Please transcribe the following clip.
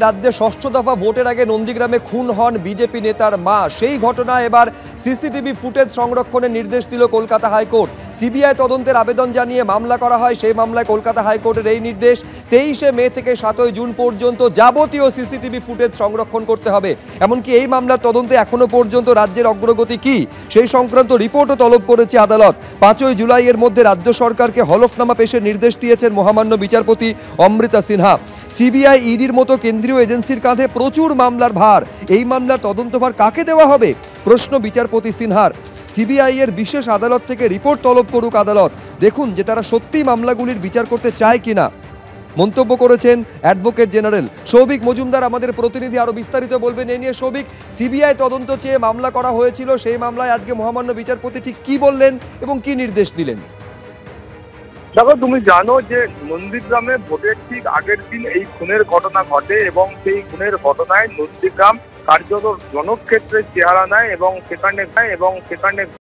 রাজ্যে ষষ্ঠ দফা ভোটের আগে নন্দীগ্রামে খুন হন বিজেপি নেতার মা। সেই ঘটনা এবার সিসিটিভি ফুটেজ সংরক্ষণের নির্দেশ দিল কলকাতা হাইকোর্ট। সিবিআই তদন্তের আবেদন জানিয়ে মামলা করা হয়। সেই মামলায় কলকাতা হাইকোর্টের এই নির্দেশ, 23শে মে থেকে 7ই জুন পর্যন্ত যাবতীয় সিসিটিভি ফুটেজ সংরক্ষণ করতে হবে। এমনকি এই মামলার তদন্তে এখনো পর্যন্ত রাজ্যের অগ্রগতি কি সেই সংক্রান্ত রিপোর্টও তলব করেছে আদালত। 5ই জুলাইয়ের মধ্যে রাজ্য সরকারকে হলফনামা পেশের নির্দেশ দিয়েছেন মহামান্য বিচারপতি অমৃতা সিনহা। সিবিআই, ইডির মতো কেন্দ্রীয় এজেন্সির কাঁধে প্রচুর মামলার ভার। এই মামলার তদন্তভার কাকে দেওয়া হবে, প্রশ্ন বিচারপতি সিনহার। সিবিআই এর বিশেষ আদালত থেকে রিপোর্ট তলব করুক আদালত, দেখুন যে তারা সত্যিই মামলাগুলির বিচার করতে চায় কিনা, মন্তব্য করেছেন অ্যাডভোকেট জেনারেল সৌভিক মজুমদার। আমাদের প্রতিনিধি আরো বিস্তারিত বলবেন এই নিয়ে। সৌভিক, সিবিআই তদন্ত চেয়ে মামলা করা হয়েছিল, সেই মামলায় আজকে মহামান্য বিচারপতি ঠিক কি বললেন এবং কি নির্দেশ দিলেন? দেখো, তুমি জানো যে নন্দীগ্রামে ভোটের ঠিক আগের দিন এই খুনের ঘটনা ঘটে এবং সেই খুনের ঘটনায় নন্দীগ্রাম কার্যত জনক্ষেত্রের চেহারা নেয় এবং সেখানে